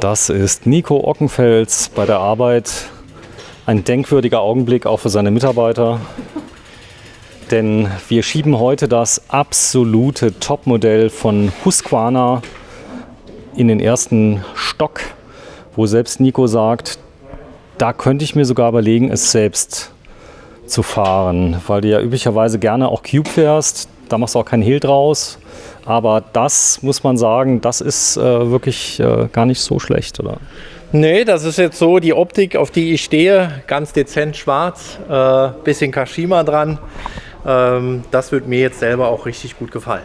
Das ist Nico Ockenfels bei der Arbeit. Ein denkwürdiger Augenblick auch für seine Mitarbeiter. Denn wir schieben heute das absolute Topmodell von Husqvarna in den ersten Stock, wo selbst Nico sagt, da könnte ich mir sogar überlegen, es selbst zu fahren, weil du ja üblicherweise gerne auch Cube fährst, da machst du auch keinen Hehl draus, aber das muss man sagen, das ist wirklich gar nicht so schlecht, oder? Nee, das ist jetzt so die Optik, auf die ich stehe, ganz dezent schwarz, bisschen Kashima dran, das wird mir jetzt selber auch richtig gut gefallen.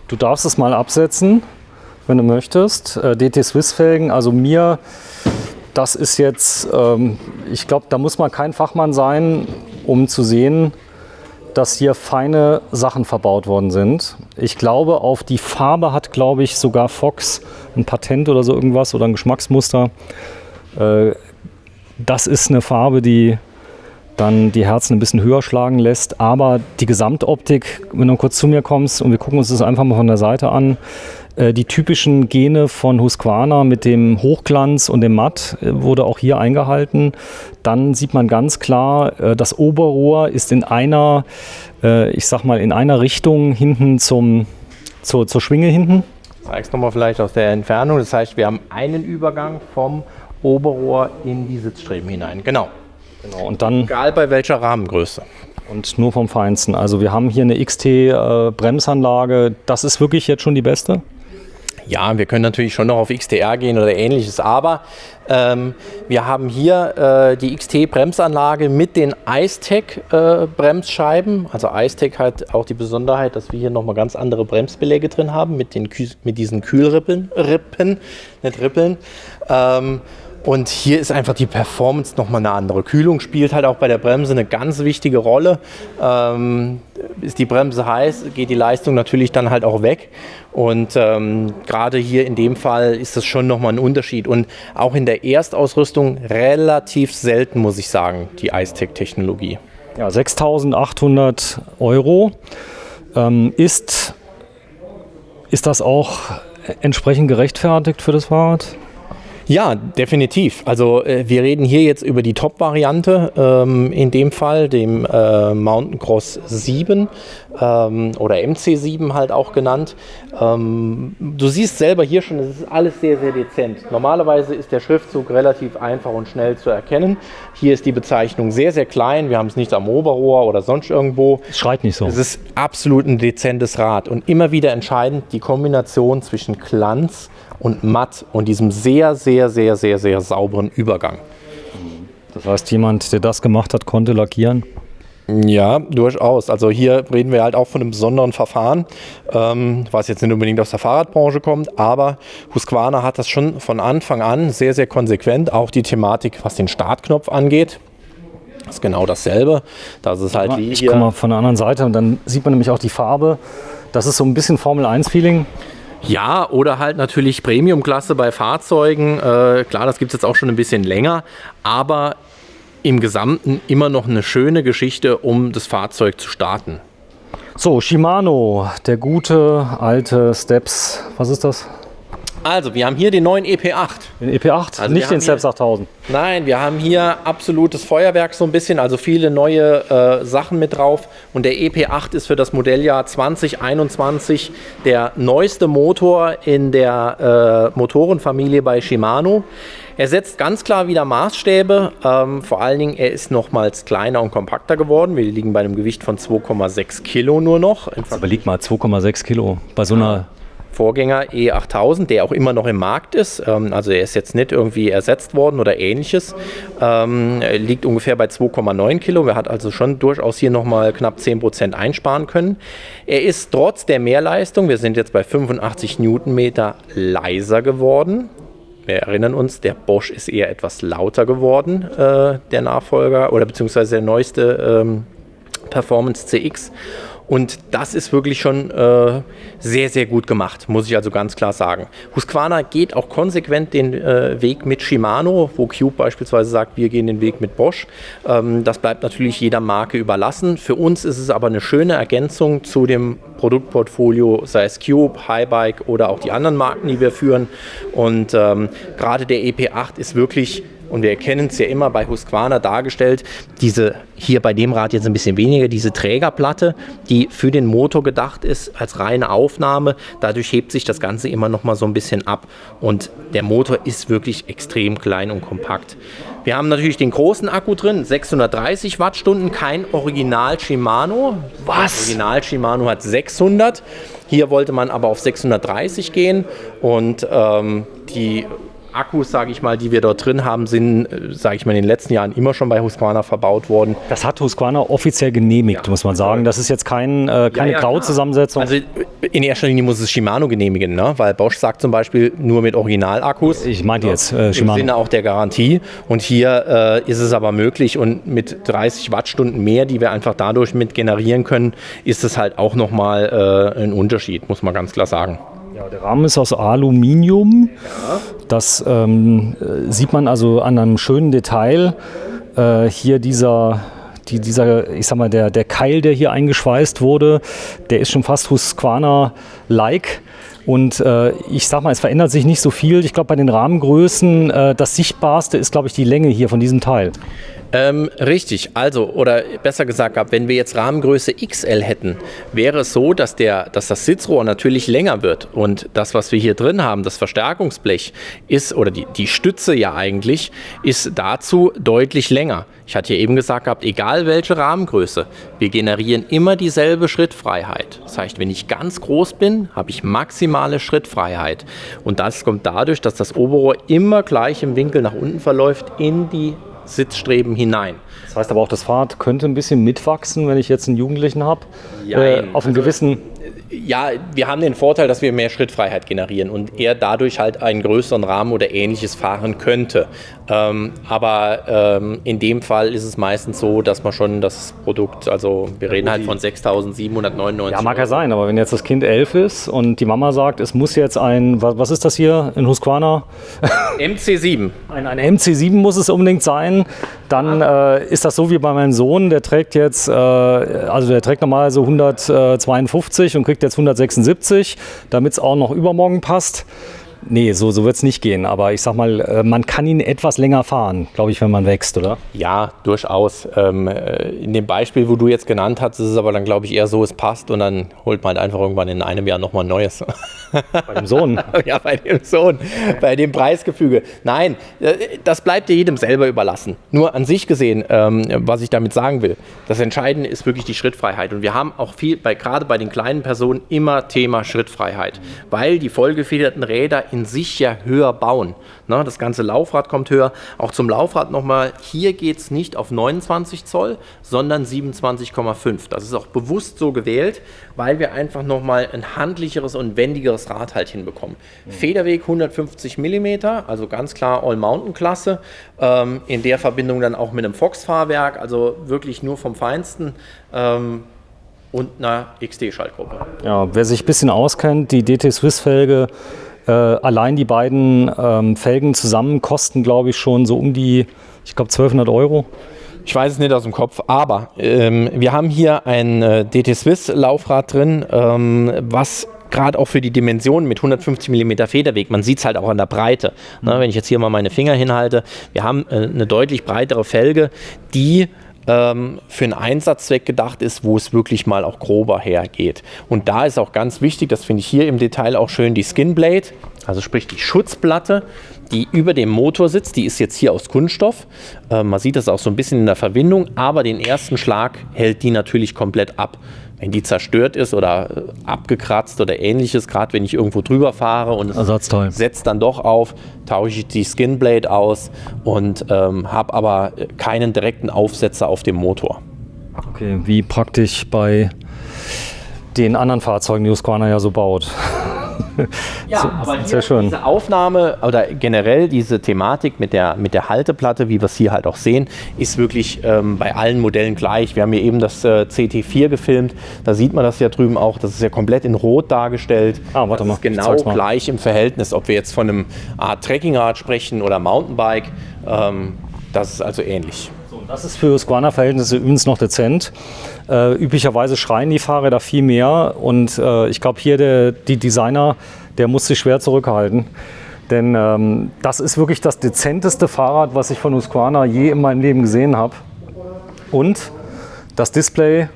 Du darfst es mal absetzen, wenn du möchtest, DT Swiss Felgen, also mir... Das ist jetzt, ich glaube, da muss man kein Fachmann sein, um zu sehen, dass hier feine Sachen verbaut worden sind. Ich glaube, auf die Farbe hat, glaube ich, sogar Fox ein Patent oder so irgendwas oder ein Geschmacksmuster. Das ist eine Farbe, die dann die Herzen ein bisschen höher schlagen lässt. Aber die Gesamtoptik, wenn du kurz zu mir kommst und wir gucken uns das einfach mal von der Seite an, die typischen Gene von Husqvarna mit dem Hochglanz und dem Matt wurde auch hier eingehalten. Dann sieht man ganz klar, das Oberrohr ist in einer, ich sag mal, in einer Richtung hinten zur Schwinge hinten. Ich zeige es nochmal vielleicht aus der Entfernung. Das heißt, wir haben einen Übergang vom Oberrohr in die Sitzstreben hinein. Genau. Und dann, egal bei welcher Rahmengröße. Und nur vom Feinsten. Also wir haben hier eine XT-Bremsanlage. Das ist wirklich jetzt schon die beste? Ja, wir können natürlich schon noch auf XTR gehen oder ähnliches, aber wir haben hier die XT-Bremsanlage mit den Icetec-Bremsscheiben. Also Icetec hat auch die Besonderheit, dass wir hier nochmal ganz andere Bremsbeläge drin haben mit diesen Kühlrippen, nicht Rippeln. Und hier ist einfach die Performance nochmal eine andere. Kühlung spielt halt auch bei der Bremse eine ganz wichtige Rolle. Ist die Bremse heiß, geht die Leistung natürlich dann halt auch weg. Und gerade hier in dem Fall ist das schon nochmal ein Unterschied. Und auch in der Erstausrüstung relativ selten, muss ich sagen, die Icetec-Technologie. Ja, 6.800 €. Ist das auch entsprechend gerechtfertigt für das Fahrrad? Ja, definitiv. Also wir reden hier jetzt über die Top-Variante, in dem Fall dem Mountain Cross 7 oder MC7 halt auch genannt. Du siehst selber hier schon, es ist alles sehr, sehr dezent. Normalerweise ist der Schriftzug relativ einfach und schnell zu erkennen. Hier ist die Bezeichnung sehr, sehr klein. Wir haben es nicht am Oberrohr oder sonst irgendwo. Es schreit nicht so. Es ist absolut ein dezentes Rad und immer wieder entscheidend die Kombination zwischen Glanz und matt und diesem sehr, sehr, sehr, sehr, sehr sauberen Übergang. Das heißt, jemand, der das gemacht hat, konnte lackieren? Ja, durchaus. Also hier reden wir halt auch von einem besonderen Verfahren, was jetzt nicht unbedingt aus der Fahrradbranche kommt, aber Husqvarna hat das schon von Anfang an sehr, sehr konsequent, auch die Thematik, was den Startknopf angeht. Das ist genau dasselbe. Das ist halt wie ich hier. Guck mal von der anderen Seite und dann sieht man nämlich auch die Farbe. Das ist so ein bisschen Formel-1-Feeling. Ja, oder halt natürlich Premium-Klasse bei Fahrzeugen. Klar, das gibt es jetzt auch schon ein bisschen länger, aber im Gesamten immer noch eine schöne Geschichte, um das Fahrzeug zu starten. So, Shimano, der gute alte Steps. Was ist das? Also, wir haben hier den neuen EP8. Den EP8, Also nicht den Steps 8000. Nein, wir haben hier absolutes Feuerwerk so ein bisschen, also viele neue Sachen mit drauf. Und der EP8 ist für das Modelljahr 2021 der neueste Motor in der Motorenfamilie bei Shimano. Er setzt ganz klar wieder Maßstäbe, vor allen Dingen er ist nochmals kleiner und kompakter geworden. Wir liegen bei einem Gewicht von 2,6 Kilo nur noch. Überleg mal, 2,6 Kilo bei so einer... Vorgänger E8000, der auch immer noch im Markt ist. Also er ist jetzt nicht irgendwie ersetzt worden oder ähnliches. Er liegt ungefähr bei 2,9 Kilo. Er hat also schon durchaus hier nochmal knapp 10% einsparen können. Er ist trotz der Mehrleistung, wir sind jetzt bei 85 Newtonmeter, leiser geworden. Wir erinnern uns, der Bosch ist eher etwas lauter geworden, der Nachfolger oder beziehungsweise der neueste Performance CX. Und das ist wirklich schon sehr, sehr gut gemacht, muss ich also ganz klar sagen. Husqvarna geht auch konsequent den Weg mit Shimano, wo Cube beispielsweise sagt, wir gehen den Weg mit Bosch. Das bleibt natürlich jeder Marke überlassen. Für uns ist es aber eine schöne Ergänzung zu dem Produktportfolio, sei es Cube, Highbike oder auch die anderen Marken, die wir führen. Und gerade der EP8 ist wirklich, und wir erkennen es ja immer bei Husqvarna dargestellt, diese hier bei dem Rad jetzt ein bisschen weniger, diese Trägerplatte, die für den Motor gedacht ist als reine Aufnahme. Dadurch hebt sich das Ganze immer noch mal so ein bisschen ab und der Motor ist wirklich extrem klein und kompakt. Wir haben natürlich den großen Akku drin, 630 Wattstunden, kein Original Shimano. Was? Original Shimano hat 600. Hier wollte man aber auf 630 gehen und die Akkus, sage ich mal, die wir dort drin haben, sind, sage ich mal, in den letzten Jahren immer schon bei Husqvarna verbaut worden. Das hat Husqvarna offiziell genehmigt, muss man sagen. Das ist jetzt keine Grauzusammensetzung. Also in erster Linie muss es Shimano genehmigen, ne? Weil Bosch sagt zum Beispiel nur mit Originalakkus. Ich meinte jetzt Shimano. Shimano. Im Sinne auch der Garantie. Und hier ist es aber möglich und mit 30 Wattstunden mehr, die wir einfach dadurch mit generieren können, ist es halt auch nochmal ein Unterschied, muss man ganz klar sagen. Ja, der Rahmen ist aus Aluminium. Ja. Das sieht man also an einem schönen Detail. Hier dieser, ich sag mal, der Keil, der hier eingeschweißt wurde, der ist schon fast Husqvarna-like. Und ich sag mal, es verändert sich nicht so viel. Ich glaube, bei den Rahmengrößen, das Sichtbarste ist, glaube ich, die Länge hier von diesem Teil. Richtig, also, oder besser gesagt, wenn wir jetzt Rahmengröße XL hätten, wäre es so, dass das Sitzrohr natürlich länger wird und das, was wir hier drin haben, das Verstärkungsblech ist, oder die Stütze ja eigentlich, ist dazu deutlich länger. Ich hatte ja eben gesagt gehabt, egal welche Rahmengröße, wir generieren immer dieselbe Schrittfreiheit. Das heißt, wenn ich ganz groß bin, habe ich maximale Schrittfreiheit und das kommt dadurch, dass das Oberrohr immer gleich im Winkel nach unten verläuft in die Sitzstreben hinein. Das heißt aber auch, das Fahrrad könnte ein bisschen mitwachsen, wenn ich jetzt einen Jugendlichen habe. Auf einem gewissen... Ja, wir haben den Vorteil, dass wir mehr Schrittfreiheit generieren und er dadurch halt einen größeren Rahmen oder Ähnliches fahren könnte. Aber in dem Fall ist es meistens so, dass man schon das Produkt, also wir reden halt von 6.799 Ja, mag ja sein, aber wenn jetzt das Kind 11 ist und die Mama sagt, es muss jetzt was ist das hier in Husqvarna? MC7. Ein MC7 muss es unbedingt sein. Dann ist das so wie bei meinem Sohn, der trägt jetzt, der trägt normal so 152 und kriegt jetzt 176, damit es auch noch übermorgen passt. Nee, so wird es nicht gehen. Aber ich sag mal, man kann ihn etwas länger fahren, glaube ich, wenn man wächst, oder? Ja, durchaus. In dem Beispiel, wo du jetzt genannt hast, ist es aber dann, glaube ich, eher so, es passt und dann holt man halt einfach irgendwann in einem Jahr nochmal ein neues. Bei dem Sohn? Ja, bei dem Sohn, bei dem Preisgefüge. Nein, das bleibt dir jedem selber überlassen. Nur an sich gesehen, was ich damit sagen will, das Entscheidende ist wirklich die Schrittfreiheit. Und wir haben auch viel, gerade bei den kleinen Personen, immer Thema Schrittfreiheit, weil die vollgefederten Räder in sich ja höher bauen. Ne, das ganze Laufrad kommt höher. Auch zum Laufrad nochmal, hier geht es nicht auf 29 Zoll, sondern 27,5. Das ist auch bewusst so gewählt, weil wir einfach nochmal ein handlicheres und wendigeres Rad halt hinbekommen. Federweg 150 mm, also ganz klar All-Mountain-Klasse. In der Verbindung dann auch mit einem Fox-Fahrwerk, also wirklich nur vom Feinsten. Und einer XD-Schaltgruppe. Ja, wer sich ein bisschen auskennt, die DT Swiss-Felge, allein die beiden Felgen zusammen kosten, glaube ich, schon so um die, ich glaube, 1.200 €. Ich weiß es nicht aus dem Kopf, aber wir haben hier ein DT Swiss Laufrad drin, was gerade auch für die Dimensionen mit 150 mm Federweg, man sieht es halt auch an der Breite. Ne, wenn ich jetzt hier mal meine Finger hinhalte, wir haben eine deutlich breitere Felge, die für einen Einsatzzweck gedacht ist, wo es wirklich mal auch grober hergeht. Und da ist auch ganz wichtig, das finde ich hier im Detail auch schön, die Skinblade, also sprich die Schutzplatte, die über dem Motor sitzt, die ist jetzt hier aus Kunststoff. Man sieht das auch so ein bisschen in der Verbindung, aber den ersten Schlag hält die natürlich komplett ab. Wenn die zerstört ist oder abgekratzt oder ähnliches, gerade wenn ich irgendwo drüber fahre und es setzt dann doch auf, tausche ich die Skinblade aus und habe aber keinen direkten Aufsetzer auf dem Motor. Okay, wie praktisch bei den anderen Fahrzeugen, die Husqvarna ja so baut. Ja, aber sehr schön. Diese Aufnahme oder generell diese Thematik mit der Halteplatte, wie wir es hier halt auch sehen, ist wirklich bei allen Modellen gleich. Wir haben hier eben das CT4 gefilmt, da sieht man das ja drüben auch, das ist ja komplett in Rot dargestellt. Warte mal. Das ist genau gleich im Verhältnis, ob wir jetzt von einem Art Trekkingrad sprechen oder Mountainbike, das ist also ähnlich. Das ist für Husqvarna-Verhältnisse übrigens noch dezent. Üblicherweise schreien die Fahrräder viel mehr und ich glaube hier die Designer, der muss sich schwer zurückhalten. Denn das ist wirklich das dezenteste Fahrrad, was ich von Husqvarna je in meinem Leben gesehen habe. Und das Display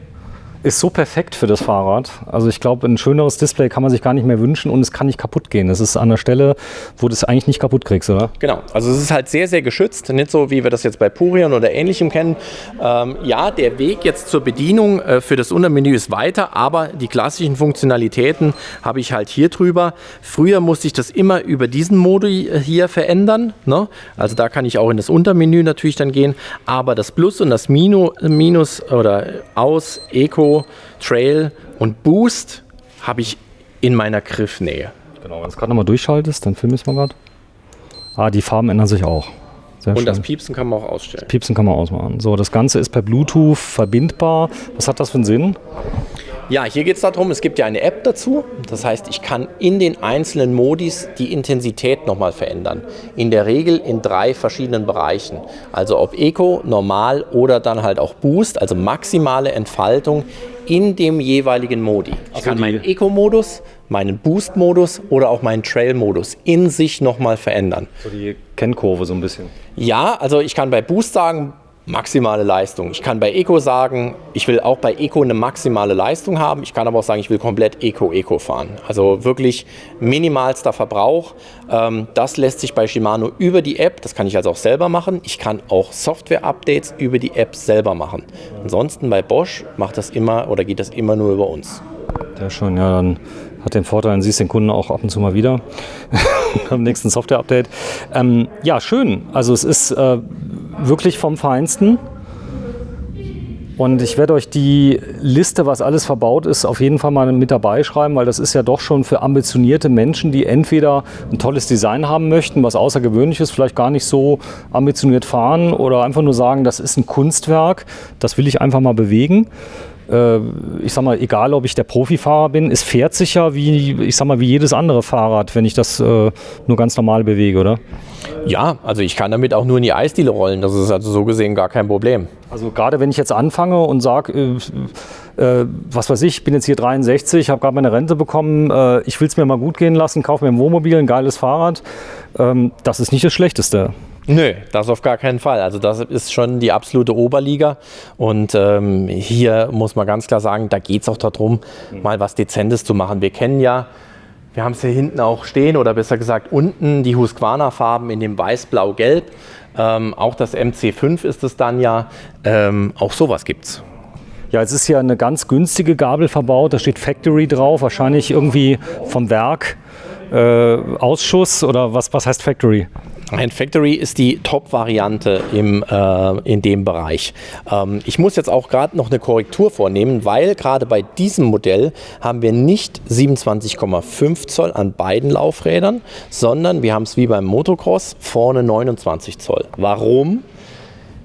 ist so perfekt für das Fahrrad. Also ich glaube, ein schöneres Display kann man sich gar nicht mehr wünschen und es kann nicht kaputt gehen. Es ist an der Stelle, wo du es eigentlich nicht kaputt kriegst, oder? Genau, also es ist halt sehr, sehr geschützt. Nicht so, wie wir das jetzt bei Purion oder Ähnlichem kennen. Ja, der Weg jetzt zur Bedienung für das Untermenü ist weiter, aber die klassischen Funktionalitäten habe ich halt hier drüber. Früher musste ich das immer über diesen Modi hier verändern, ne? Also da kann ich auch in das Untermenü natürlich dann gehen. Aber das Plus und das Minus oder Aus, Eco, Trail und Boost habe ich in meiner Griffnähe. Genau, wenn du es gerade nochmal durchschaltest, dann filmst du mal gerade. Die Farben ändern sich auch. Sehr schön. Das Piepsen kann man auch ausstellen. Piepsen kann man ausmachen. So, das Ganze ist per Bluetooth verbindbar. Was hat das für einen Sinn? Ja, hier geht es darum, es gibt ja eine App dazu. Das heißt, ich kann in den einzelnen Modis die Intensität nochmal verändern. In der Regel in 3 verschiedenen Bereichen. Also ob Eco, Normal oder dann halt auch Boost, also maximale Entfaltung in dem jeweiligen Modi. Ich kann meinen Eco-Modus, meinen Boost-Modus oder auch meinen Trail-Modus in sich nochmal verändern. So die Kennkurve so ein bisschen. Ja, also ich kann bei Boost sagen, maximale Leistung. Ich kann bei Eco sagen, ich will auch bei Eco eine maximale Leistung haben. Ich kann aber auch sagen, ich will komplett Eco fahren. Also wirklich minimalster Verbrauch. Das lässt sich bei Shimano über die App, das kann ich also auch selber machen. Ich kann auch Software-Updates über die App selber machen. Ansonsten bei Bosch macht das immer oder geht das immer nur über uns. Sehr schön, ja, dann hat den Vorteil, dann siehst du den Kunden auch ab und zu mal wieder am nächsten Software-Update. Ja, schön. Also es ist wirklich vom Feinsten. Und ich werde euch die Liste, was alles verbaut ist, auf jeden Fall mal mit dabei schreiben, weil das ist ja doch schon für ambitionierte Menschen, die entweder ein tolles Design haben möchten, was außergewöhnlich ist, vielleicht gar nicht so ambitioniert fahren oder einfach nur sagen, das ist ein Kunstwerk, das will ich einfach mal bewegen. Ich sag mal, egal ob ich der Profifahrer bin, es fährt sich ja wie jedes andere Fahrrad, wenn ich das nur ganz normal bewege, oder? Ja, also ich kann damit auch nur in die Eisdiele rollen. Das ist also so gesehen gar kein Problem. Also gerade wenn ich jetzt anfange und sage, was weiß ich bin jetzt hier 63, habe gerade meine Rente bekommen, ich will es mir mal gut gehen lassen, kaufe mir ein Wohnmobil, ein geiles Fahrrad, das ist nicht das Schlechteste. Nö, das auf gar keinen Fall. Also das ist schon die absolute Oberliga. Und hier muss man ganz klar sagen, da geht es auch darum, mal was Dezentes zu machen. Wir kennen ja, wir haben es hier hinten auch stehen, oder besser gesagt unten, die Husqvarna-Farben in dem Weiß, Blau, Gelb. Auch das MC5 ist es dann ja. Auch sowas gibt's. Ja, es ist hier eine ganz günstige Gabel verbaut. Da steht Factory drauf, wahrscheinlich irgendwie vom Werk. Ausschuss oder was heißt Factory? Ein Factory ist die Top-Variante in dem Bereich. Ich muss jetzt auch gerade noch eine Korrektur vornehmen, weil gerade bei diesem Modell haben wir nicht 27,5 Zoll an beiden Laufrädern, sondern wir haben es wie beim Motocross vorne 29 Zoll. Warum?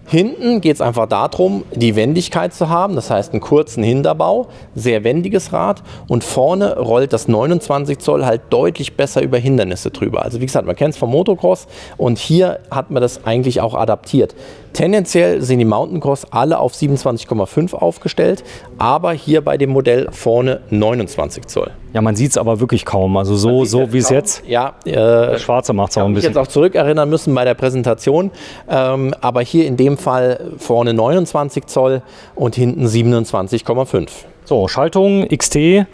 Hinten geht es einfach darum, die Wendigkeit zu haben, das heißt einen kurzen Hinterbau, sehr wendiges Rad, und vorne rollt das 29 Zoll halt deutlich besser über Hindernisse drüber. Also wie gesagt, man kennt es vom Motocross und hier hat man das eigentlich auch adaptiert. Tendenziell sind die Mountain Cross alle auf 27,5 aufgestellt, aber hier bei dem Modell vorne 29 Zoll. Ja, man sieht es aber wirklich kaum. Also so wie es jetzt. Ja, der Schwarze macht es auch ein bisschen. Ich jetzt auch zurückerinnern müssen bei der Präsentation. Aber hier in dem Fall vorne 29 Zoll und hinten 27,5. So, Schaltung XT.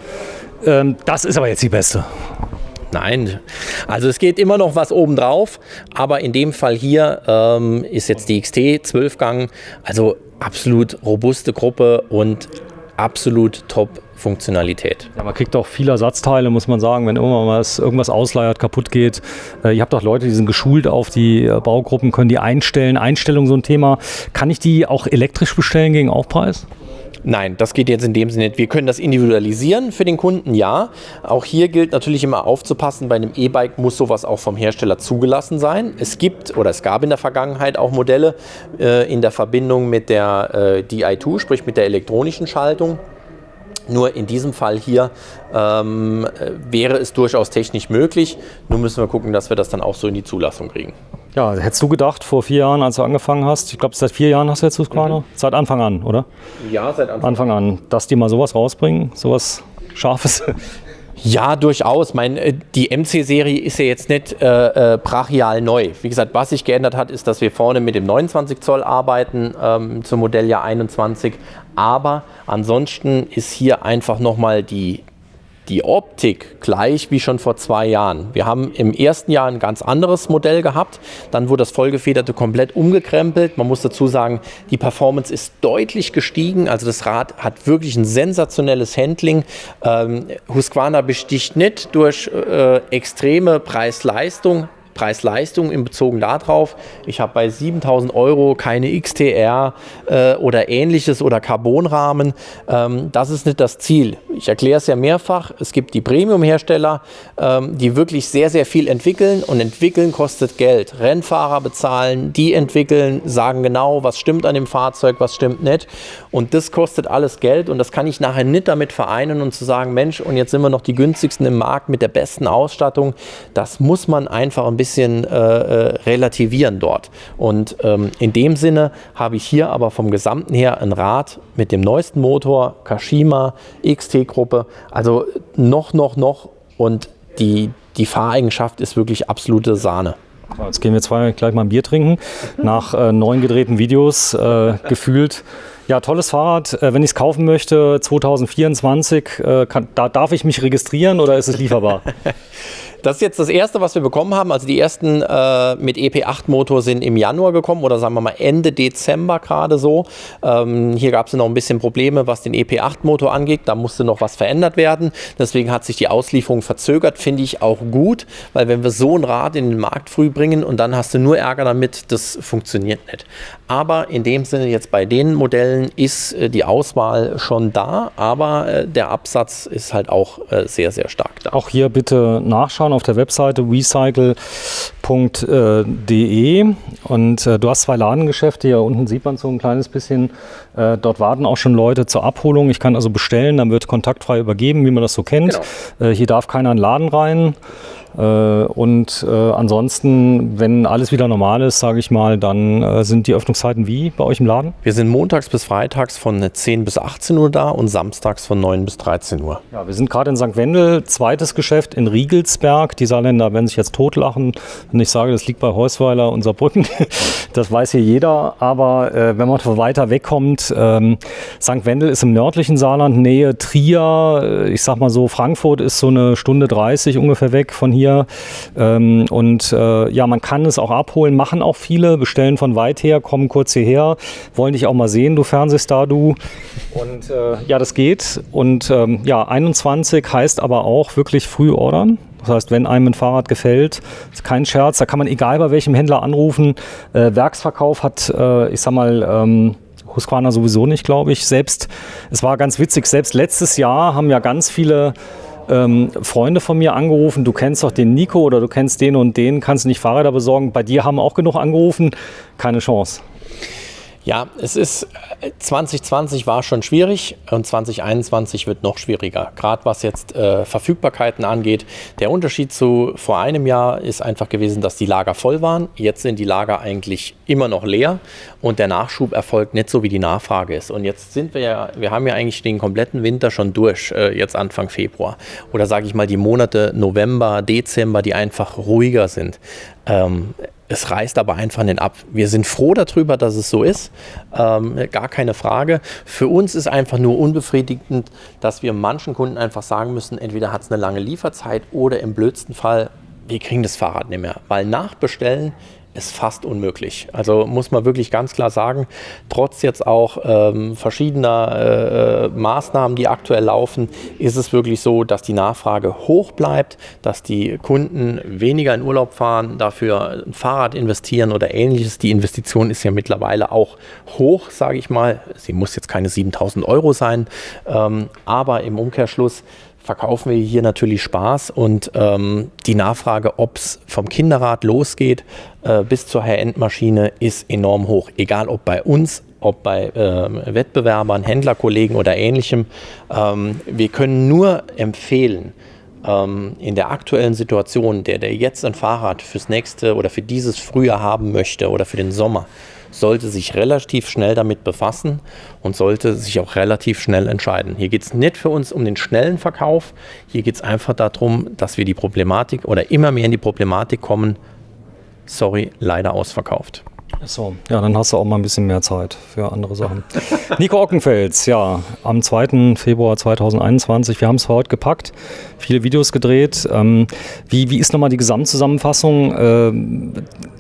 Das ist aber jetzt die beste. Nein, also es geht immer noch was oben drauf, aber in dem Fall hier ist jetzt die XT 12-Gang, also absolut robuste Gruppe und absolut Top-Funktionalität. Ja, man kriegt auch viele Ersatzteile, muss man sagen, wenn irgendwas ausleiert, kaputt geht. Ihr habt auch Leute, die sind geschult auf die Baugruppen, können die einstellen. Einstellung so ein Thema. Kann ich die auch elektrisch bestellen gegen Aufpreis? Nein, das geht jetzt in dem Sinne nicht. Wir können das individualisieren für den Kunden, ja. Auch hier gilt natürlich immer aufzupassen, bei einem E-Bike muss sowas auch vom Hersteller zugelassen sein. Es gab in der Vergangenheit auch Modelle in der Verbindung mit der Di2, sprich mit der elektronischen Schaltung. Nur in diesem Fall hier wäre es durchaus technisch möglich. Nur müssen wir gucken, dass wir das dann auch so in die Zulassung kriegen. Ja, hättest du gedacht vor 4 Jahren, als du angefangen hast, ich glaube seit 4 Jahren hast du jetzt Husqvarna? Seit Anfang an, oder? Ja, seit Anfang an. Dass die mal sowas rausbringen, sowas Scharfes? Ja, durchaus. Die MC-Serie ist ja jetzt nicht brachial neu. Wie gesagt, was sich geändert hat, ist, dass wir vorne mit dem 29 Zoll arbeiten zum Modelljahr 21. Aber ansonsten ist hier einfach nochmal die Optik gleich wie schon vor 2 Jahren. Wir haben im ersten Jahr ein ganz anderes Modell gehabt. Dann wurde das Vollgefederte komplett umgekrempelt. Man muss dazu sagen, die Performance ist deutlich gestiegen. Also das Rad hat wirklich ein sensationelles Handling. Husqvarna besticht nicht durch extreme Preis-Leistung in Bezug darauf. Ich habe bei 7.000 € keine XTR oder ähnliches oder Carbonrahmen. Das ist nicht das Ziel. Ich erkläre es ja mehrfach. Es gibt die Premium-Hersteller, die wirklich sehr, sehr viel entwickeln und entwickeln kostet Geld. Rennfahrer bezahlen, die entwickeln, sagen genau, was stimmt an dem Fahrzeug, was stimmt nicht. Und das kostet alles Geld und das kann ich nachher nicht damit vereinen und zu sagen, Mensch, und jetzt sind wir noch die günstigsten im Markt mit der besten Ausstattung. Das muss man einfach ein bisschen relativieren dort. Und in dem Sinne habe ich hier aber vom Gesamten her ein Rad mit dem neuesten Motor, Kashima, XT-Gruppe, also noch und die Fahreigenschaft ist wirklich absolute Sahne. Jetzt gehen wir gleich mal ein Bier trinken, nach 9 gedrehten Videos gefühlt. Ja, tolles Fahrrad. Wenn ich es kaufen möchte, 2024, da darf ich mich registrieren oder ist es lieferbar? Das ist jetzt das erste, was wir bekommen haben. Also die ersten mit EP8-Motor sind im Januar gekommen oder sagen wir mal Ende Dezember gerade so. Hier gab es noch ein bisschen Probleme, was den EP8-Motor angeht. Da musste noch was verändert werden. Deswegen hat sich die Auslieferung verzögert. Finde ich auch gut, weil wenn wir so ein Rad in den Markt früh bringen und dann hast du nur Ärger damit, das funktioniert nicht. Aber in dem Sinne jetzt bei den Modellen ist die Auswahl schon da, aber der Absatz ist halt auch sehr, sehr stark da. Auch hier bitte nachschauen auf der Webseite recycle.de und du hast 2 Ladengeschäfte, hier unten sieht man so ein kleines bisschen, dort warten auch schon Leute zur Abholung, ich kann also bestellen, dann wird kontaktfrei übergeben, wie man das so kennt. Genau. Hier darf keiner in den Laden rein. Und ansonsten, wenn alles wieder normal ist, sage ich mal, dann sind die Öffnungszeiten wie bei euch im Laden? Wir sind montags bis freitags von 10 bis 18 Uhr da und samstags von 9 bis 13 Uhr. Ja, wir sind gerade in St. Wendel, zweites Geschäft in Riegelsberg. Die Saarländer werden sich jetzt totlachen, wenn ich sage, das liegt bei Heusweiler und Saarbrücken. Das weiß hier jeder, aber wenn man von weiter wegkommt, St. Wendel ist im nördlichen Saarland, Nähe Trier, ich sag mal so, Frankfurt ist so 1:30 Stunden ungefähr weg von hier. Ja, man kann es auch abholen, machen auch viele, bestellen von weit her, kommen kurz hierher, wollen dich auch mal sehen, du Fernsehstar, du. Und ja, das geht. Und 21 heißt aber auch wirklich früh ordern. Das heißt, wenn einem ein Fahrrad gefällt, ist kein Scherz, da kann man egal bei welchem Händler anrufen. Werksverkauf hat, Husqvarna sowieso nicht, glaube ich. Es war ganz witzig, selbst letztes Jahr haben ja ganz viele Freunde von mir angerufen, du kennst doch den Nico oder du kennst den und den, kannst du nicht Fahrräder besorgen? Bei dir haben auch genug angerufen, keine Chance. Ja, 2020 war schon schwierig und 2021 wird noch schwieriger, gerade was jetzt Verfügbarkeiten angeht. Der Unterschied zu vor einem Jahr ist einfach gewesen, dass die Lager voll waren. Jetzt sind die Lager eigentlich immer noch leer und der Nachschub erfolgt nicht so, wie die Nachfrage ist. Und jetzt wir haben ja eigentlich den kompletten Winter schon durch, jetzt Anfang Februar. Oder sage ich mal die Monate November, Dezember, die einfach ruhiger sind. Es reißt aber einfach nicht ab. Wir sind froh darüber, dass es so ist. Gar keine Frage. Für uns ist einfach nur unbefriedigend, dass wir manchen Kunden einfach sagen müssen, entweder hat es eine lange Lieferzeit oder im blödsten Fall, wir kriegen das Fahrrad nicht mehr. Weil nachbestellen ist fast unmöglich. Also muss man wirklich ganz klar sagen, trotz jetzt auch verschiedener Maßnahmen, die aktuell laufen, ist es wirklich so, dass die Nachfrage hoch bleibt, dass die Kunden weniger in Urlaub fahren, dafür ein Fahrrad investieren oder ähnliches. Die Investition ist ja mittlerweile auch hoch, sage ich mal. Sie muss jetzt keine 7.000 € sein, aber im Umkehrschluss verkaufen wir hier natürlich Spaß und die Nachfrage, ob es vom Kinderrad losgeht bis zur High-End-Maschine, ist enorm hoch. Egal ob bei uns, ob bei Wettbewerbern, Händlerkollegen oder Ähnlichem. Wir können nur empfehlen, in der aktuellen Situation, der jetzt ein Fahrrad fürs nächste oder für dieses Frühjahr haben möchte oder für den Sommer, sollte sich relativ schnell damit befassen und sollte sich auch relativ schnell entscheiden. Hier geht es nicht für uns um den schnellen Verkauf, hier geht es einfach darum, dass wir die Problematik oder immer mehr in die Problematik kommen, sorry, leider ausverkauft. So, ja, dann hast du auch mal ein bisschen mehr Zeit für andere Sachen. Nico Ockenfels, ja, am 2. Februar 2021, wir haben es für heute gepackt, viele Videos gedreht. Wie ist nochmal die Gesamtzusammenfassung?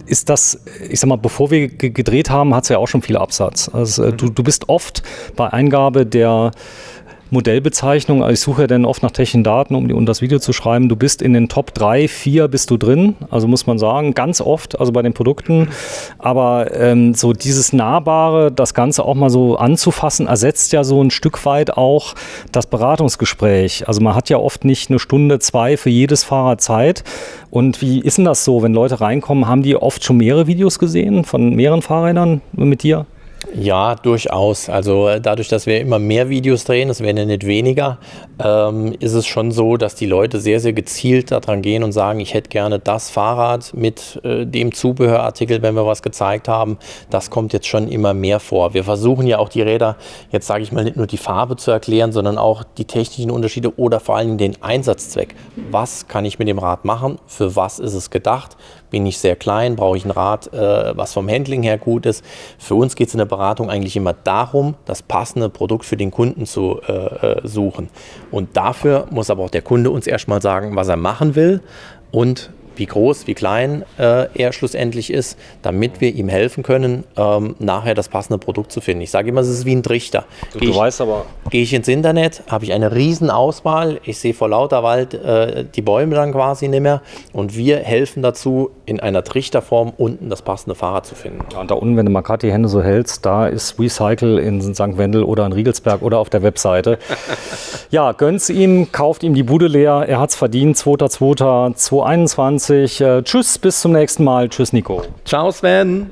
Ist das, ich sag mal, bevor wir gedreht haben, hat es ja auch schon viel Absatz. Also, du bist oft bei Eingabe der Modellbezeichnung, also ich suche ja dann oft nach technischen Daten, um das Video zu schreiben. Du bist in den Top 3, 4 bist du drin, also muss man sagen, ganz oft, also bei den Produkten. Aber so dieses Nahbare, das Ganze auch mal so anzufassen, ersetzt ja so ein Stück weit auch das Beratungsgespräch. Also man hat ja oft nicht eine Stunde, 2 für jedes Fahrer Zeit. Und wie ist denn das so, wenn Leute reinkommen, haben die oft schon mehrere Videos gesehen von mehreren Fahrrädern mit dir? Ja, durchaus. Also dadurch, dass wir immer mehr Videos drehen, das werden ja nicht weniger, ist es schon so, dass die Leute sehr, sehr gezielt daran gehen und sagen, ich hätte gerne das Fahrrad mit dem Zubehörartikel, wenn wir was gezeigt haben. Das kommt jetzt schon immer mehr vor. Wir versuchen ja auch die Räder, jetzt sage ich mal, nicht nur die Farbe zu erklären, sondern auch die technischen Unterschiede oder vor allem den Einsatzzweck. Was kann ich mit dem Rad machen? Für was ist es gedacht? Bin ich sehr klein? Brauche ich ein Rad, was vom Handling her gut ist? Für uns geht es in der Beratung eigentlich immer darum, das passende Produkt für den Kunden zu suchen. Und dafür muss aber auch der Kunde uns erstmal sagen, was er machen will und wie groß, wie klein er schlussendlich ist, damit wir ihm helfen können, nachher das passende Produkt zu finden. Ich sage immer, es ist wie ein Trichter. Gehe ich ins Internet, habe ich eine riesen Auswahl, ich sehe vor lauter Wald die Bäume dann quasi nicht mehr und wir helfen dazu, in einer Trichterform unten das passende Fahrrad zu finden. Ja, und da unten, wenn du mal gerade die Hände so hältst, da ist Recycle in St. Wendel oder in Riegelsberg oder auf der Webseite. Ja, gönn's ihm, kauft ihm die Bude leer, er hat's verdient, 2.2.2021. Tschüss, bis zum nächsten Mal. Tschüss, Nico. Ciao, Sven.